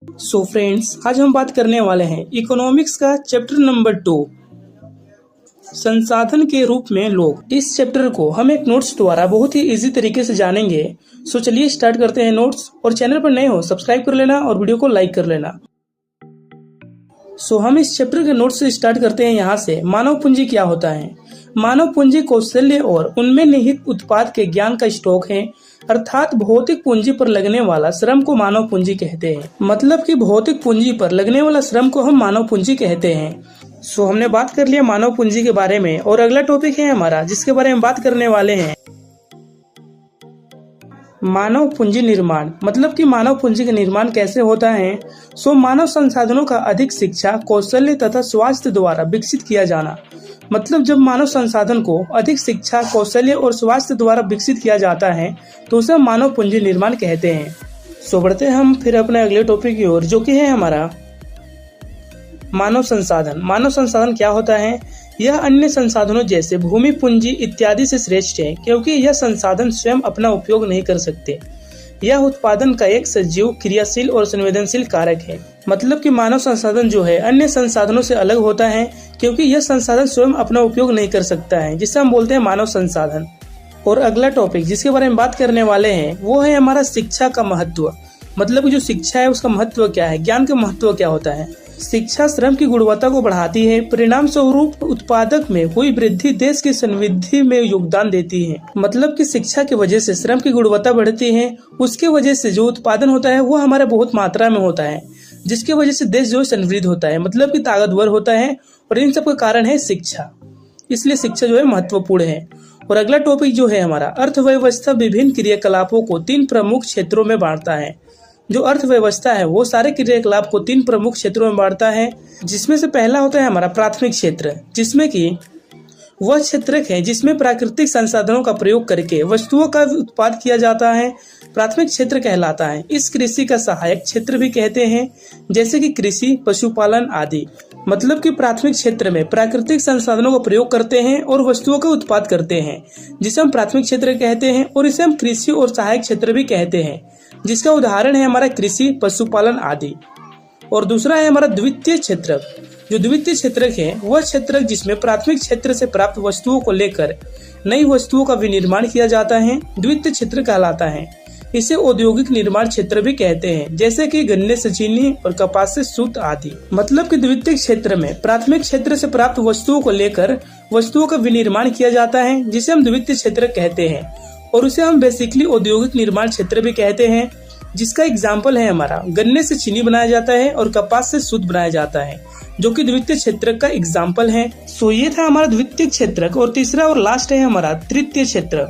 So friends, आज हम बात करने वाले हैं इकोनॉमिक्स का चैप्टर नंबर 2, संसाधन के रूप में लोग। इस चैप्टर को हम एक नोट्स द्वारा बहुत ही इजी तरीके से जानेंगे। सो चलिए स्टार्ट करते हैं नोट्स। और चैनल पर नए हो सब्सक्राइब कर लेना और वीडियो को लाइक कर लेना। सो हम इस चैप्टर के नोट्स से स्टार्ट करते हैं। यहाँ से मानव पूंजी क्या होता है। मानव पूंजी कौशल्य और उनमें निहित उत्पाद के ज्ञान का स्टॉक है, अर्थात भौतिक पूंजी पर लगने वाला श्रम को मानव पूंजी कहते हैं। मतलब कि भौतिक पूंजी पर लगने वाला श्रम को हम मानव पूंजी कहते हैं। सो हमने बात कर लिया मानव पूंजी के बारे में, और अगला टॉपिक है हमारा जिसके बारे में बात करने वाले हैं मानव पूंजी निर्माण। मतलब कि मानव पूंजी का निर्माण कैसे होता है। सो मानव संसाधनों का अधिक शिक्षा, कौशल्य तथा स्वास्थ्य द्वारा विकसित किया जाना। मतलब जब मानव संसाधन को अधिक शिक्षा, कौशल्य और स्वास्थ्य द्वारा विकसित किया जाता है तो उसे मानव पूंजी निर्माण कहते हैं। सो बढ़ते हैं हम फिर अपने अगले टॉपिक की ओर, जो कि है हमारा मानव संसाधन। मानव संसाधन क्या होता है। यह अन्य संसाधनों जैसे भूमि, पूंजी इत्यादि से श्रेष्ठ है, क्योंकि यह संसाधन स्वयं अपना उपयोग नहीं कर सकते। यह उत्पादन का एक सजीव, क्रियाशील और संवेदनशील कारक है। मतलब कि मानव संसाधन जो है अन्य संसाधनों से अलग होता है, क्योंकि यह संसाधन स्वयं अपना उपयोग नहीं कर सकता है, जिसे हम बोलते हैं मानव संसाधन। और अगला टॉपिक जिसके बारे में बात करने वाले हैं वो है हमारा शिक्षा का महत्व। मतलब जो शिक्षा है उसका महत्व क्या है, ज्ञान का महत्व क्या होता है। शिक्षा श्रम की गुणवत्ता को बढ़ाती है, परिणाम स्वरूप उत्पादक में हुई वृद्धि देश की समृद्धि में योगदान देती है। मतलब कि शिक्षा की वजह से श्रम की गुणवत्ता बढ़ती है, उसके वजह से जो उत्पादन होता है वो हमारा बहुत मात्रा में होता है, जिसकी वजह से देश जो समृद्ध होता है, मतलब कि ताकतवर होता है। और इन सब का कारण है शिक्षा, इसलिए शिक्षा जो है महत्वपूर्ण है। और अगला टॉपिक जो है हमारा अर्थव्यवस्था विभिन्न क्रियाकलापों को 3 प्रमुख क्षेत्रों में बांटता है। जो अर्थव्यवस्था है वो सारे क्रियाकलाप को 3 प्रमुख क्षेत्रों में बांटता है, जिसमें से पहला होता है हमारा प्राथमिक क्षेत्र, जिसमें कि वह क्षेत्र है जिसमें प्राकृतिक संसाधनों का प्रयोग करके वस्तुओं का उत्पाद किया जाता है, प्राथमिक क्षेत्र कहलाता है। इस कृषि का सहायक क्षेत्र भी कहते हैं, जैसे कि कृषि, पशुपालन आदि। मतलब कि प्राथमिक क्षेत्र में प्राकृतिक संसाधनों का प्रयोग करते हैं और वस्तुओं का उत्पाद करते हैं, जिसे हम प्राथमिक क्षेत्र कहते हैं। और इसे हम कृषि और सहायक क्षेत्र भी कहते हैं, जिसका उदाहरण है हमारा कृषि, पशुपालन आदि। और दूसरा है हमारा द्वितीय क्षेत्र। जो द्वितीय क्षेत्र है वह क्षेत्र जिसमें प्राथमिक क्षेत्र से प्राप्त वस्तुओं को लेकर नई वस्तुओं का विनिर्माण किया जाता है, द्वितीय क्षेत्र कहलाता है। इसे औद्योगिक निर्माण क्षेत्र भी कहते हैं, जैसे कि गन्ने से चीनी और कपास से सूत आदि। मतलब कि द्वितीय क्षेत्र में प्राथमिक क्षेत्र से प्राप्त वस्तुओं को लेकर वस्तुओं का विनिर्माण किया जाता है, जिसे हम द्वितीय क्षेत्र कहते हैं। और उसे हम बेसिकली औद्योगिक निर्माण क्षेत्र भी कहते हैं, जिसका एग्जाम्पल है हमारा गन्ने से चीनी बनाया जाता है और कपास से सूत बनाया जाता है, जो कि द्वितीय क्षेत्र का एग्जाम्पल है। सो ये था हमारा द्वितीय क्षेत्र। और तीसरा और लास्ट है हमारा तृतीय क्षेत्र।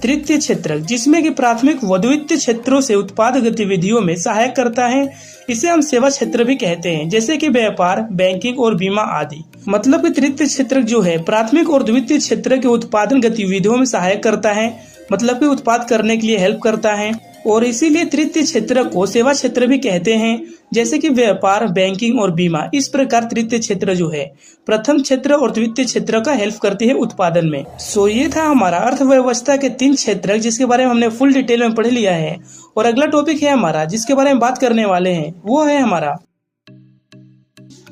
तृतीय क्षेत्र जिसमें कि प्राथमिक व द्वितीय क्षेत्रों से उत्पाद गतिविधियों में सहायक करता है। इसे हम सेवा क्षेत्र भी कहते हैं, जैसे कि व्यापार, बैंकिंग और बीमा आदि। मतलब कि तृतीय क्षेत्र जो है प्राथमिक और द्वितीय क्षेत्र के उत्पादन गतिविधियों में सहायक करता है, मतलब कि उत्पाद करने के लिए हेल्प करता है। और इसीलिए तृतीय क्षेत्र को सेवा क्षेत्र भी कहते हैं, जैसे कि व्यापार, बैंकिंग और बीमा। इस प्रकार तृतीय क्षेत्र जो है प्रथम क्षेत्र और द्वितीय क्षेत्र का हेल्प करती है उत्पादन में। सो ये था हमारा अर्थव्यवस्था के 3 क्षेत्र, जिसके बारे में हमने फुल डिटेल में पढ़ लिया है। और अगला टॉपिक है हमारा जिसके बारे में बात करने वाले हैं वो है हमारा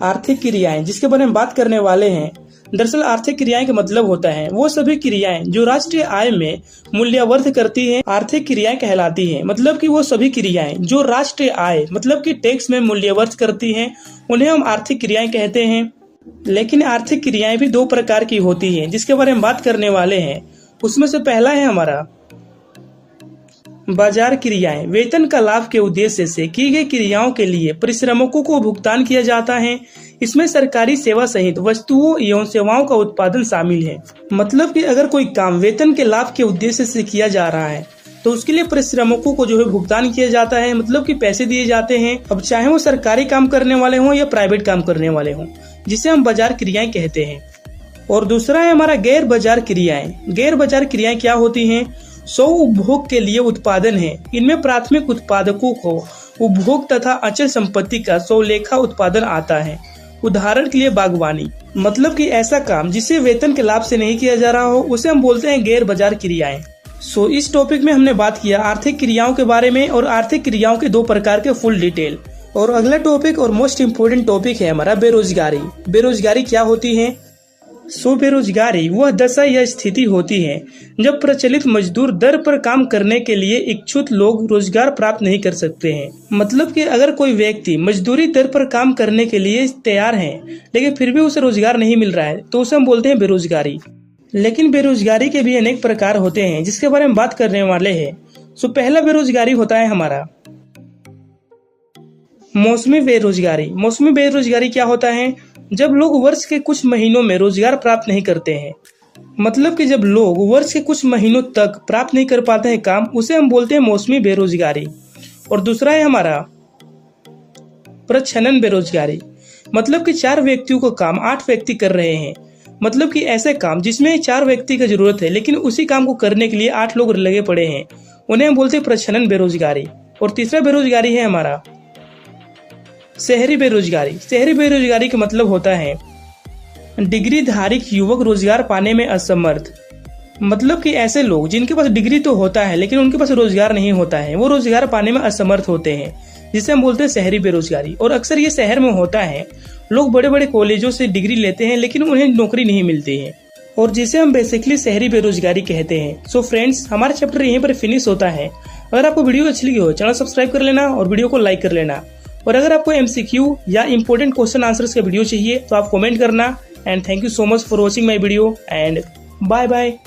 आर्थिक क्रियाएं, जिसके बारे में बात करने वाले हैं। दरअसल आर्थिक क्रियाएं का मतलब होता है वो सभी क्रियाएं जो राष्ट्रीय आय में मूल्यवर्धन करती हैं, आर्थिक क्रियाएं कहलाती हैं। मतलब कि वो सभी क्रियाएं जो राष्ट्रीय आय मतलब कि टैक्स में मूल्यवर्धन करती हैं, उन्हें हम आर्थिक क्रियाएं कहते हैं। लेकिन आर्थिक क्रियाएं भी 2 प्रकार की होती हैं, जिसके बारे में बात करने वाले हैं। उसमें से पहला है हमारा बाजार क्रियाएं। वेतन का लाभ के उद्देश्य से की गई क्रियाओं के लिए परिश्रमकों को भुगतान किया जाता है। इसमें सरकारी सेवा सहित वस्तुओं एवं सेवाओं का उत्पादन शामिल है। मतलब कि अगर कोई काम वेतन के लाभ के उद्देश्य से किया जा रहा है तो उसके लिए परिश्रमकों को जो है भुगतान किया जाता है, मतलब कि पैसे दिए जाते हैं। अब चाहे वो सरकारी काम करने वाले हों या प्राइवेट काम करने वाले हों, जिसे हम बाजार क्रियाएं कहते हैं। और दूसरा है हमारा गैर बाजार क्रियाएं। गैर बाजार क्रियाएं क्या होती हैं। स्व उपभोग के लिए उत्पादन है। इनमें प्राथमिक उत्पादकों को उपभोग तथा अचल संपत्ति का स्वलेखा उत्पादन आता है। उदाहरण के लिए बागवानी। मतलब कि ऐसा काम जिसे वेतन के लाभ से नहीं किया जा रहा हो, उसे हम बोलते हैं गैर बाजार क्रियाएं। इस टॉपिक में हमने बात किया आर्थिक क्रियाओं के बारे में और आर्थिक क्रियाओं के 2 प्रकार के फुल डिटेल। और अगला टॉपिक और मोस्ट इम्पोर्टेंट टॉपिक है हमारा बेरोजगारी। बेरोजगारी क्या होती है? बेरोजगारी वह दशा या स्थिति होती है जब प्रचलित मजदूर दर पर काम करने के लिए इच्छुक लोग रोजगार प्राप्त नहीं कर सकते हैं। मतलब कि अगर कोई व्यक्ति मजदूरी दर पर काम करने के लिए तैयार है लेकिन फिर भी उसे रोजगार नहीं मिल रहा है तो उसे हम बोलते हैं बेरोजगारी। लेकिन बेरोजगारी के भी अनेक प्रकार होते हैं जिसके बारे में बात करने वाले हैं। पहला बेरोजगारी होता है हमारा मौसमी बेरोजगारी। मौसमी बेरोजगारी क्या होता है? जब लोग वर्ष के कुछ महीनों में रोजगार प्राप्त नहीं करते हैं। मतलब कि जब लोग वर्ष के कुछ महीनों तक प्राप्त नहीं कर पाते हैं काम, उसे हम बोलते हैं मौसमी बेरोजगारी। और दूसरा है हमारा प्रच्छन्न बेरोजगारी। मतलब कि 4 व्यक्तियों को काम 8 व्यक्ति कर रहे हैं। मतलब कि ऐसे काम जिसमें 4 व्यक्ति की जरूरत है लेकिन उसी काम को करने के लिए 8 लोग लगे पड़े हैं, उन्हें हम बोलते हैं प्रच्छन्न बेरोजगारी। और तीसरा बेरोजगारी है हमारा शहरी बेरोजगारी। शहरी बेरोजगारी का मतलब होता है डिग्री धारी युवक रोजगार पाने में असमर्थ। मतलब कि ऐसे लोग जिनके पास डिग्री तो होता है लेकिन उनके पास रोजगार नहीं होता है, वो रोजगार पाने में असमर्थ होते हैं, जिसे हम बोलते हैं शहरी बेरोजगारी। और अक्सर ये शहर में होता है, लोग बड़े बड़े कॉलेजों से डिग्री लेते हैं लेकिन उन्हें नौकरी नहीं मिलती है, और जिसे हम बेसिकली शहरी बेरोजगारी कहते हैं। फ्रेंड्स, हमारा चैप्टर यहीं पर फिनिश होता है। अगर आपको वीडियो अच्छी लगी हो चैनल सब्सक्राइब कर लेना और वीडियो को लाइक कर लेना। और अगर आपको MCQ या इम्पोर्टेंट क्वेश्चन आंसर्स का वीडियो चाहिए तो आप कमेंट करना। And thank you so much for watching my video and bye bye.